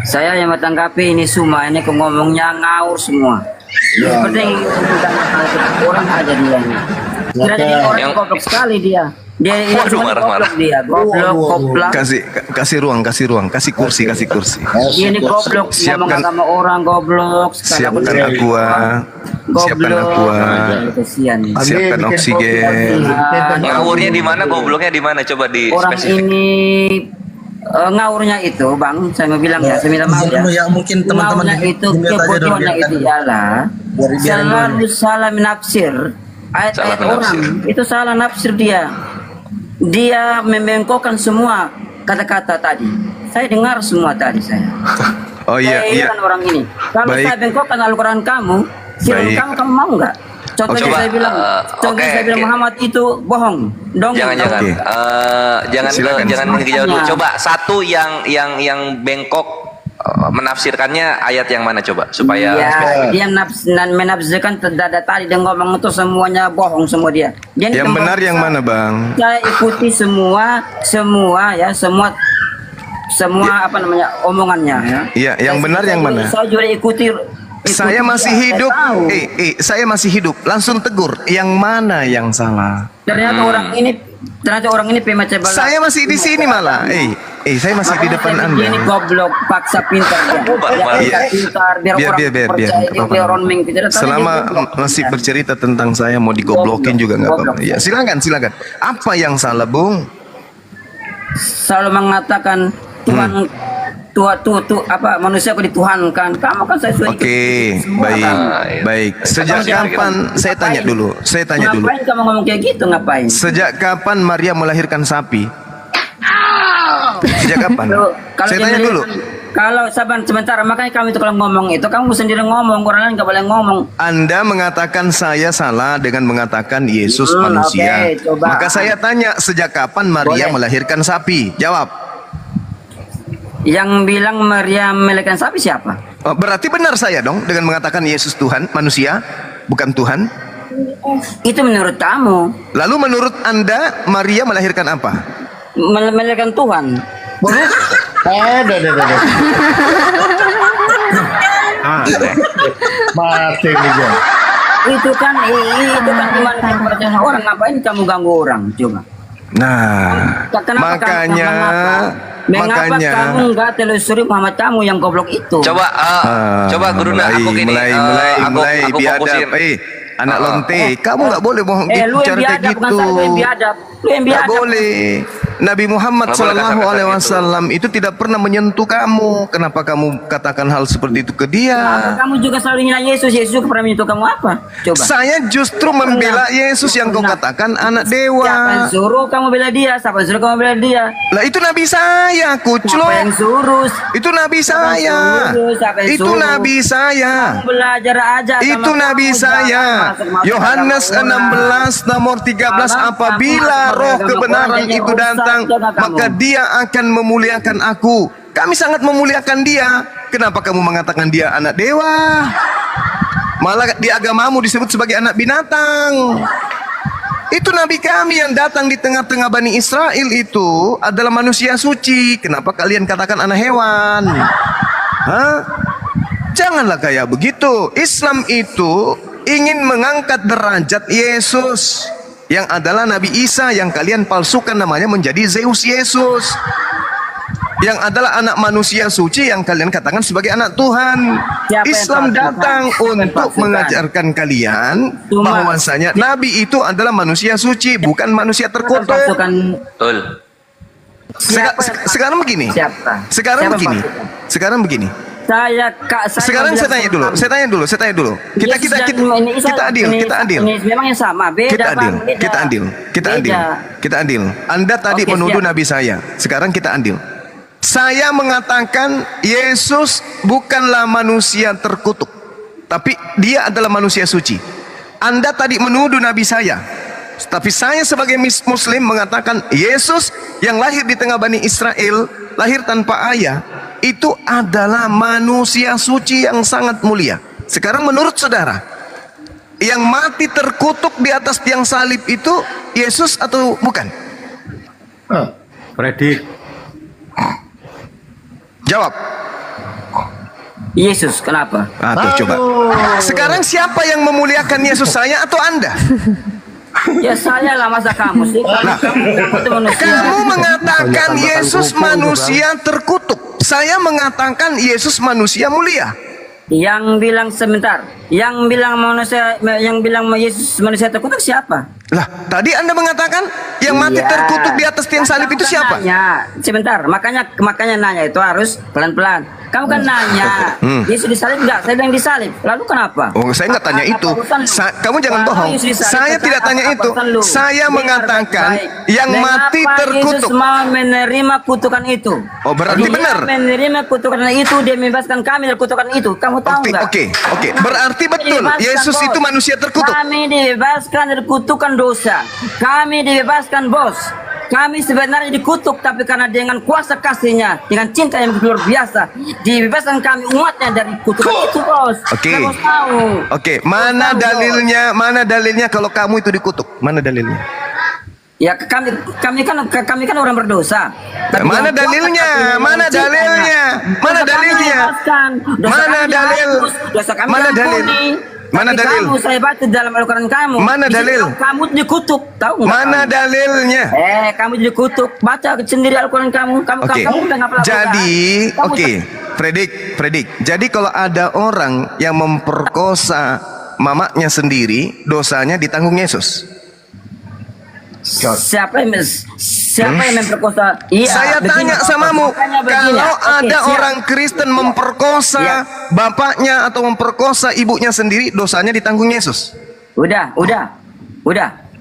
Saya yang bertanggapi ini semua, ini ngomongnya ngawur semua. Ya, Seperti yang orang aja dia ini. Kira jadi orang Yang- goblok sekali dia. Dia ini Waduh, cuma marah-marah. goblok dia, goblok, goblok. Kasih ruang, kasih kursi. Dia ini goblok, ngomong Siapkan- sama orang goblok. Siapkan aqua, siapkan aqua, Kesian. siapkan oksigen. Ngawurnya di mana, gobloknya di mana? Coba di Orang spesifik. ini ngawurnya itu, Bang, saya mau bilang ya, saya minta maaf ya. Ya, mungkin teman-teman Ngawurnya itu, di- dilihat aja dulu, kebodohannya biarkan itu dulu. ialah Biarin selalu salah menafsir ayat-ayat Salah orang. menafsir. Itu salah nafsir dia. Dia membengkokkan semua kata-kata tadi. Saya dengar semua tadi saya. Oh iya, Saya iya. kan orang ini. Kalau Baik. saya bengkokkan Al-Quran kamu, silakan Baik. kamu mau nggak? Contohnya Coba, saya bilang, contohnya oke, saya bilang oke. Muhammad itu bohong. Dong. Jangan Oke. jangan Silakan. jangan jauh dulu. Makanya. Coba satu yang bengkok menafsirkannya ayat yang mana coba supaya Iya, spesifik. dia menafsirkan tadi dia ngomong itu semuanya bohong semua dia. Dia ini Yang benar pembohong. yang mana, Bang? Saya ikuti semua apa namanya omongannya ya. Iya, yang benar yang mana? Saya juga ikuti. Saya masih dia, hidup. saya tahu. Saya masih hidup. Langsung tegur. Yang mana yang salah? Ternyata orang ini pemecah belah. Saya masih di sini malah. Saya masih di depan Dia ini Anda. goblok, paksa pintar dia. Dia pintar, biar orang Biar. percaya dia orang mengikuti. Ternyata Selama dia goblok. masih bercerita tentang saya mau digoblokin juga nggak apa-apa. Ya, silakan. Apa yang salah, Bung? Selalu mengatakan Tuhan apa manusia aku dituhankan. Kamu kan saya sudah Oke, semua, baik, kan? baik. Sejak kapan? Saya tanya dulu. Ngapain kamu ngomong kayak gitu? Ngapain? Sejak kapan Maria melahirkan sapi? Sejak kapan? Kalau Saya dia tanya bilang, dulu. Kalau sabar sebentar, makanya kami itu kalau ngomong itu kamu sendiri ngomong, orang lain nggak boleh ngomong. Anda mengatakan saya salah dengan mengatakan Yesus manusia. oke, coba. Maka saya tanya, sejak kapan Maria Boleh. melahirkan sapi? Jawab. Yang bilang Maria melahirkan sapi siapa? Oh, berarti benar saya dong dengan mengatakan Yesus Tuhan, manusia, bukan Tuhan. Itu menurut kamu Lalu menurut Anda Maria melahirkan apa? melahirkan Tuhan. Ada. Mati nih dia. Itu kan cuma kepercayaan orang. Ngapain kamu ganggu orang? Coba. Nah, makanya kamu nggak telusuri Muhammad kamu yang goblok itu? Coba coba Guruna aku gini. mulai aku biadab. fokusin. Anak lonte, kamu nggak boleh bohong Lu yang cara kayak biadab, bukan gitu. saya yang biadab. Lu yang Nggak biadab. boleh. Nabi Muhammad Nggak boleh Sallallahu kata-kata Alaihi gitu. Wasallam itu tidak pernah menyentuh kamu. Kenapa kamu katakan hal seperti itu ke dia? Kamu juga selalu hina Yesus. Yesus juga pernah menyentuh kamu apa? Coba. Saya justru membela Yesus yang kau katakan anak Siapa yang dewa. suruh kamu bela dia? Siapa yang suruh kamu bela dia? Lah itu Nabi saya, Siapa yang kuclok. suruh? Itu Nabi saya. Siapa yang Itu suruh? Nabi saya. Kamu belajar aja. sama Itu kamu, Nabi jangan saya. masuk-masuk Yohanes agama orang. 16 nomor 13, Jangan apabila masuk roh agama kebenaran orang, jadi itu rusak datang, juga kamu. maka dia akan memuliakan aku. Kami sangat memuliakan dia. Kenapa kamu mengatakan dia anak dewa? Malah di agamamu disebut sebagai anak binatang. Itu Nabi kami yang datang di tengah-tengah Bani Israel itu adalah manusia suci. Kenapa kalian katakan anak hewan? Hah? Janganlah kayak begitu. Islam itu ingin mengangkat derajat Yesus yang adalah Nabi Isa yang kalian palsukan namanya menjadi Zeus Yesus. Yang adalah anak manusia suci yang kalian katakan sebagai anak Tuhan. Siapa yang Islam palsukan? datang Siapa yang untuk palsukan? mengajarkan kalian Cuma- bahwasanya Nabi itu adalah manusia suci, bukan manusia terkutuk. Pasukan Betul. Siapa yang Sekarang begini. siapa? Sekarang Siapa begini. pasukan? Sekarang begini. Saya Sekarang bilang saya tanya dulu. sama Saya tanya dulu. kamu. Yesus dan ini Isa, Kita adil. ini- Kita adil. Ini memang yang sama, beda Kita adil. Bang, beda. Kita adil. Kita adil. Beda. Kita adil. Anda tadi Oke, menuduh siap. Nabi saya. Sekarang kita adil. Saya mengatakan Yesus bukanlah manusia terkutuk, tapi dia adalah manusia suci. Anda tadi menuduh Nabi saya. Tapi saya sebagai Muslim mengatakan Yesus yang lahir di tengah Bani Israel, lahir tanpa ayah, itu adalah manusia suci yang sangat mulia. Sekarang menurut saudara, yang mati terkutuk di atas tiang salib itu Yesus atau bukan? Freddy, Jawab. Yesus, kenapa? Tuh coba. Sekarang siapa yang memuliakan Yesus, saya atau Anda? Ya saya lah, masa kamu sih? Kamu itu manusia. Kamu mengatakan Yesus manusia terkutuk. Saya mengatakan Yesus manusia mulia. Yang bilang sebentar, yang bilang Yesus manusia terkutuk siapa? Lah, tadi Anda mengatakan yang mati Iya. terkutuk di atas tiang salib itu siapa? Nanya. Sebentar, makanya nanya itu harus pelan-pelan. Kamu kan nanya, Yesus disalib enggak? Saya bilang disalib. Lalu kenapa? Oh, saya nggak tanya Apa itu. urusan lu? Kamu jangan Kalau bohong. Yesus disalib, Saya tidak tanya apa itu. urusan lu? Saya Dengar mengatakan baik-baik. yang mati Mengapa terkutuk. Yesus mau menerima kutukan itu. Oh, berarti Dia benar. menerima kutukan itu, dia membebaskan kami dari kutukan itu. Kamu tahu Oke, nggak? oke. Berarti betul. Dibebaskan, Yesus bos. itu manusia terkutuk. Kami dibebaskan dari kutukan dosa. Kami dibebaskan, bos. Kami sebenarnya dikutuk, tapi karena dengan kuasa kasihnya, dengan cinta yang luar biasa, dibebaskan kami umatnya dari kutukan itu, bos. Oke. Kamu tahu. Oke, mana Tahu, dalilnya? Mana dalilnya kalau kamu itu dikutuk? Mana dalilnya? Ya kami kan orang berdosa. Tapi Mana dengan kuasa dalilnya? kasihnya, Mana dengan cintanya, dalilnya? Mana dosa kami dalilnya? dibebaskan, dosa Mana kami dalil? dihapus, dosa kami Mana dalil? diampuni. Mana Tapi dalil? Kamu saya baca dalam Al-Quran kamu. Mana Di situ dalil? Kamu dikutuk, tahu nggak? Mana kamu? dalilnya? Kamu dikutuk. Baca sendiri Al-Quran kamu. Oke. Kamu udah ngapal Al-Quran. Jadi, Kamu oke. Predik. Jadi kalau ada orang yang memperkosa mamanya sendiri, dosanya ditanggung Yesus. Siapa yang memperkosa? Iya. Saya begini, tanya Pak. samamu, Makanya begini. kalau Oke, ada siap. orang Kristen memperkosa Iya. bapaknya atau memperkosa ibunya sendiri, dosanya ditanggung Yesus. Udah.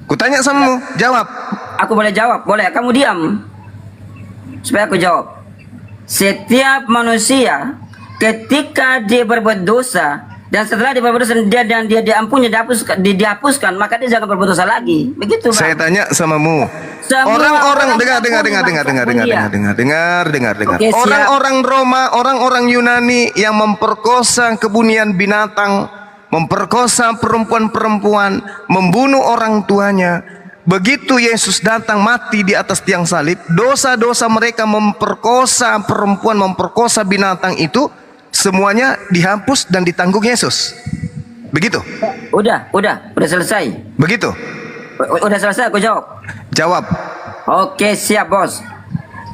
Kutanya samamu, jawab. Aku boleh jawab, boleh. Kamu diam. Supaya aku jawab. Setiap manusia ketika dia berbuat dosa dan setelah dia berbuat dosa dia diampuni, dihapuskan, maka dia jangan berbuat dosa lagi. Begitu, Bang. Saya tanya samamu. Semua Orang-orang orang dengar. Oke, siap. Orang-orang Roma, orang-orang Yunani yang memperkosa kebunian binatang, memperkosa perempuan-perempuan, membunuh orang tuanya. Begitu Yesus datang mati di atas tiang salib, dosa-dosa mereka memperkosa perempuan, memperkosa binatang itu semuanya dihapus dan ditanggung Yesus. Begitu? Udah selesai. Begitu? Udah selesai aku jawab. Jawab. Oke, siap, bos.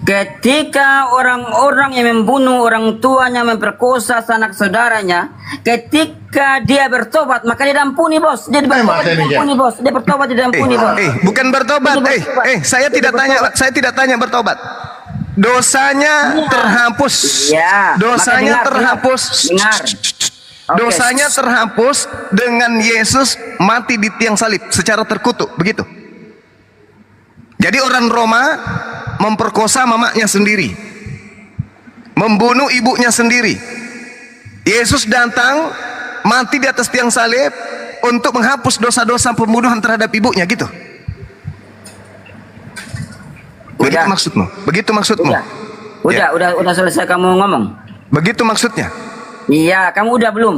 Ketika orang-orang yang membunuh orang tuanya, memperkosa sanak saudaranya, ketika dia bertobat, maka dia diampuni, bos. Dia bertobat, dia diampuni, bos. Dia bertobat, dia diampuni, bos. Bukan bertobat. Saya tidak tanya bertobat. Dosanya terhapus. Iya. Dosanya Maka dengar, terhapus. dengar. Oke. Dosanya terhapus dengan Yesus mati di tiang salib secara terkutuk, begitu. Jadi orang Roma memperkosa mamanya sendiri, membunuh ibunya sendiri. Yesus datang mati di atas tiang salib untuk menghapus dosa-dosa pembunuhan terhadap ibunya, gitu. Begitu maksudmu? Begitu maksudmu? Udah selesai kamu ngomong. Begitu maksudnya? Iya, kamu udah belum?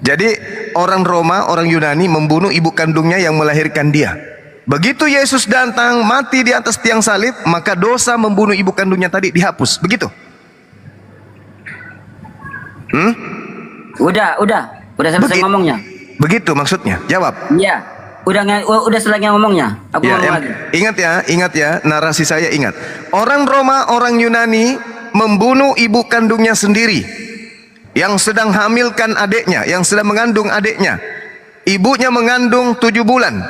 Jadi orang Roma, orang Yunani membunuh ibu kandungnya yang melahirkan dia. Begitu Yesus datang mati di atas tiang salib, maka dosa membunuh ibu kandungnya tadi dihapus. Begitu? Udah selesai ngomongnya. Begitu maksudnya? Jawab. Iya. Udah selesai ngomongnya. Aku Ya, ngomong lagi. ingat ya, narasi saya ingat. Orang Roma, orang Yunani membunuh ibu kandungnya sendiri yang sedang hamilkan adiknya, yang sedang mengandung adiknya. Ibunya mengandung 7 bulan.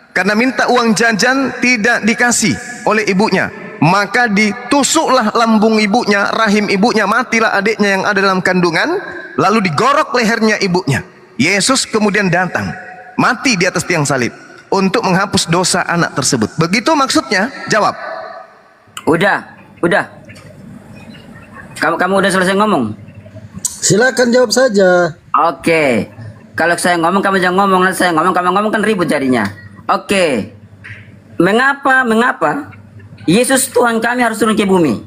Karena minta uang jajan tidak dikasih oleh ibunya, maka ditusuklah lambung ibunya, rahim ibunya, matilah adiknya yang ada dalam kandungan, lalu digorok lehernya ibunya. Yesus kemudian datang mati di atas tiang salib untuk menghapus dosa anak tersebut. Begitu maksudnya? Jawab. Udah. Kamu udah selesai ngomong? Silakan jawab saja. Oke. Kalau saya ngomong kamu jangan ngomong, nanti saya ngomong kamu ngomong kan ribut jadinya. Oke. Mengapa Yesus Tuhan kami harus turun ke bumi?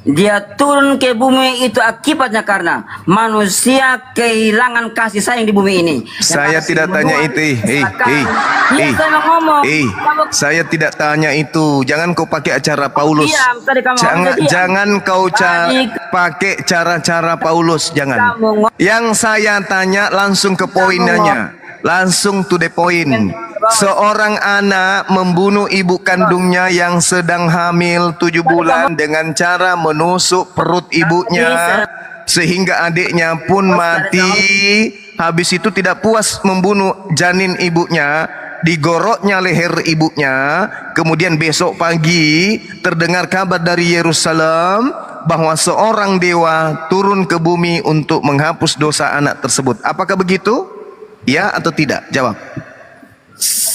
Dia turun ke bumi itu akibatnya karena manusia kehilangan kasih sayang di bumi ini. Saya tidak tanya itu. Saya ngomong. Saya tidak tanya itu. Jangan kau pakai acara Paulus. Diam, tadi kamu diam. Jangan kau Tadi- pakai cara-cara Paulus. Jangan. Kamu Yang saya tanya langsung ke poinnya. Langsung to the point. Seorang anak membunuh ibu kandungnya yang sedang hamil 7 bulan dengan cara menusuk perut ibunya sehingga adiknya pun mati. Habis itu tidak puas membunuh janin ibunya, digoroknya leher ibunya. Kemudian besok pagi terdengar kabar dari Yerusalem bahwa seorang dewa turun ke bumi untuk menghapus dosa anak tersebut. Apakah begitu? Ya atau tidak? Jawab.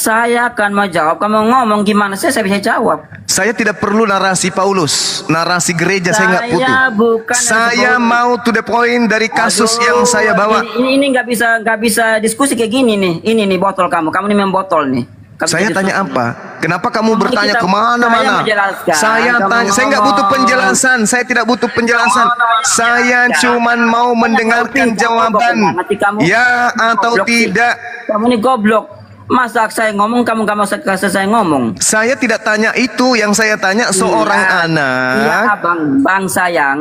Saya akan menjawab. Kamu ngomong gimana saya bisa jawab. Saya tidak perlu narasi Paulus, narasi gereja saya nggak butuh. bukan Saya narasi Paulus. mau to the point dari kasus Aduh, yang saya bawa. Ini nggak bisa diskusi kayak gini nih. Ini nih botol kamu nih main botol nih. Nggak bisa Saya diskusi. tanya apa? Kenapa kamu bertanya kita- kemana-mana? saya menjelaskan. Saya Kamu tanya, saya nggak butuh ngomong. penjelasan. Saya tidak butuh penjelasan. Saya cuman mau mendengarkan jawaban. Ya atau tidak. Kamu ini goblok. Masa saya ngomong kamu nggak mau saya ngomong? Saya tidak tanya itu. Yang saya tanya seorang Iya, anak. bang sayang.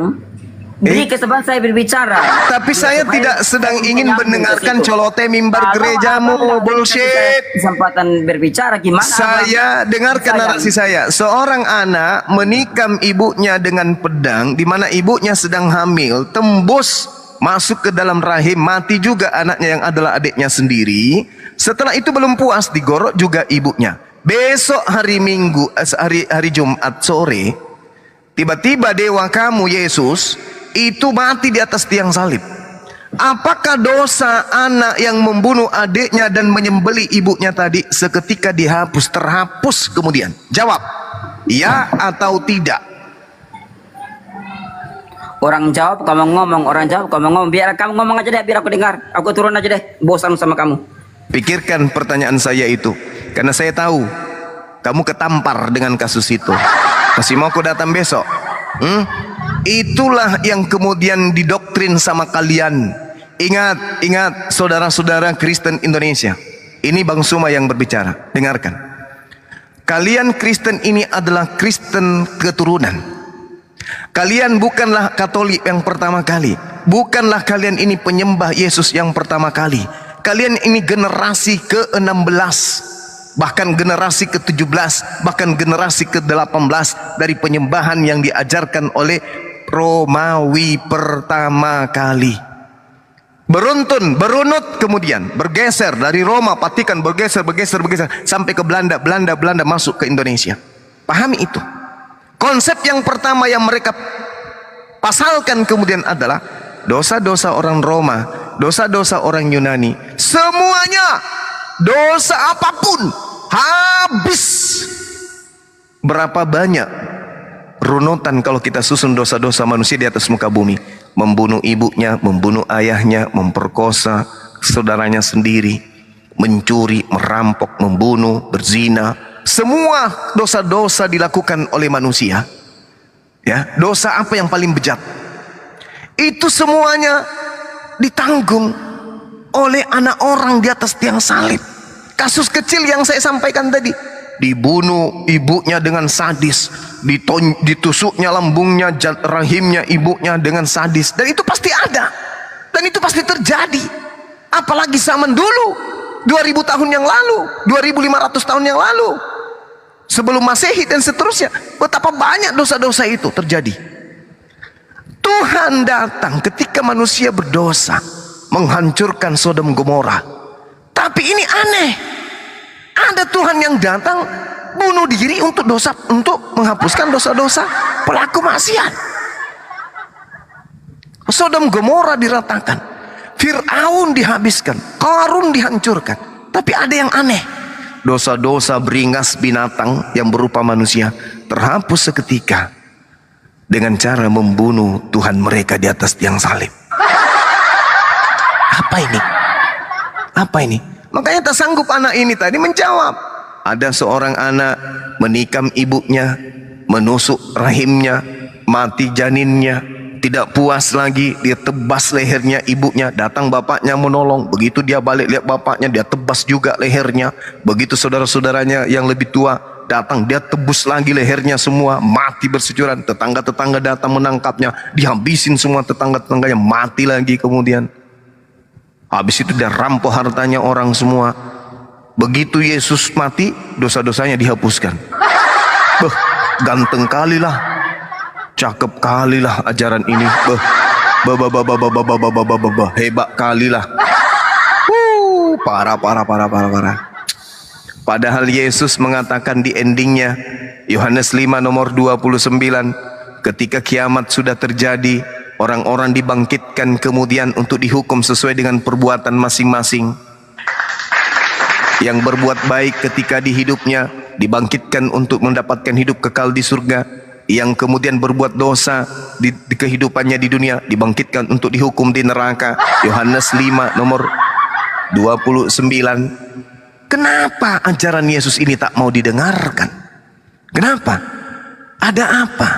Beri kesempatan saya berbicara. Tapi saya tidak sedang ingin mendengarkan colote mimbar gerejamu. Bullshit. Kesempatan berbicara gimana? Saya dengarkan Sayang. narasi saya. Seorang anak menikam ibunya dengan pedang di mana ibunya sedang hamil, tembus masuk ke dalam rahim, mati juga anaknya yang adalah adiknya sendiri. Setelah itu belum puas, digorok juga ibunya. Besok hari Minggu, hari Jumat sore, tiba-tiba dewa kamu Yesus itu mati di atas tiang salib. Apakah dosa anak yang membunuh adiknya dan menyembelih ibunya tadi seketika terhapus kemudian? Jawab, ya atau tidak? Orang jawab, kamu ngomong. Orang jawab, kamu ngomong. Biar kamu ngomong aja deh, biar aku dengar. Aku turun aja deh. Bosan sama kamu. Pikirkan pertanyaan saya itu, karena saya tahu kamu ketampar dengan kasus itu. Masih mau kau datang besok? Itulah yang kemudian didoktrin sama kalian. Ingat saudara-saudara Kristen Indonesia. Ini Bang Suma yang berbicara. Dengarkan. Kalian Kristen ini adalah Kristen keturunan. Kalian bukanlah Katolik yang pertama kali. Bukanlah kalian ini penyembah Yesus yang pertama kali. Kalian ini generasi ke-16, bahkan generasi ke-17, bahkan generasi ke-18 dari penyembahan yang diajarkan oleh Romawi pertama kali. Beruntun, berunut kemudian bergeser dari Roma, Vatikan bergeser sampai ke Belanda masuk ke Indonesia. Pahami itu. Konsep yang pertama yang mereka pasalkan kemudian adalah dosa-dosa orang Roma, dosa-dosa orang Yunani, semuanya dosa apapun habis. Berapa banyak runutan kalau kita susun dosa-dosa manusia di atas muka bumi? Membunuh ibunya, membunuh ayahnya, memperkosa saudaranya sendiri, mencuri, merampok, membunuh, berzina. Semua dosa-dosa dilakukan oleh manusia. Ya, dosa apa yang paling bejat? Itu semuanya ditanggung oleh anak orang di atas tiang salib. Kasus kecil yang saya sampaikan tadi, dibunuh ibunya dengan sadis, ditusuknya lambungnya, rahimnya ibunya dengan sadis, dan itu pasti ada, dan itu pasti terjadi. Apalagi zaman dulu, 2000 tahun yang lalu, 2500 tahun yang lalu, sebelum Masehi dan seterusnya, betapa banyak dosa-dosa itu terjadi. Tuhan datang ketika manusia berdosa, menghancurkan Sodom Gomora. Tapi ini aneh, ada Tuhan yang datang bunuh diri untuk menghapuskan dosa-dosa pelaku maksiat. Sodom Gomora diratakan, Fir'aun dihabiskan, Qarun dihancurkan. Tapi ada yang aneh, dosa-dosa beringas binatang yang berupa manusia terhapus seketika dengan cara membunuh Tuhan mereka di atas tiang salib. Apa ini? Apa ini? Makanya tak sanggup anak ini tadi menjawab. Ada seorang anak menikam ibunya, menusuk rahimnya, mati janinnya. Tidak puas lagi, dia tebas lehernya ibunya. Datang bapaknya menolong. Begitu dia balik lihat bapaknya, dia tebas juga lehernya. Begitu saudara-saudaranya yang lebih tua datang, dia tebus lagi lehernya semua. Mati bersecuran. Tetangga-tetangga datang menangkapnya. Dihabisin semua tetangga-tetangganya. Mati lagi kemudian. Habis itu dia rampok hartanya orang semua. Begitu Yesus mati, dosa-dosanya dihapuskan. Beh, ganteng kali lah. Cakep kali lah ajaran ini. Hebat kali lah. Parah. Padahal Yesus mengatakan di endingnya, Yohanes 5 nomor 29, ketika kiamat sudah terjadi, orang-orang dibangkitkan kemudian untuk dihukum sesuai dengan perbuatan masing-masing. Yang berbuat baik ketika di hidupnya dibangkitkan untuk mendapatkan hidup kekal di surga. Yang kemudian berbuat dosa di kehidupannya di dunia dibangkitkan untuk dihukum di neraka. Yohanes 5 nomor 29. Kenapa ajaran Yesus ini tak mau didengarkan? Kenapa? Ada apa?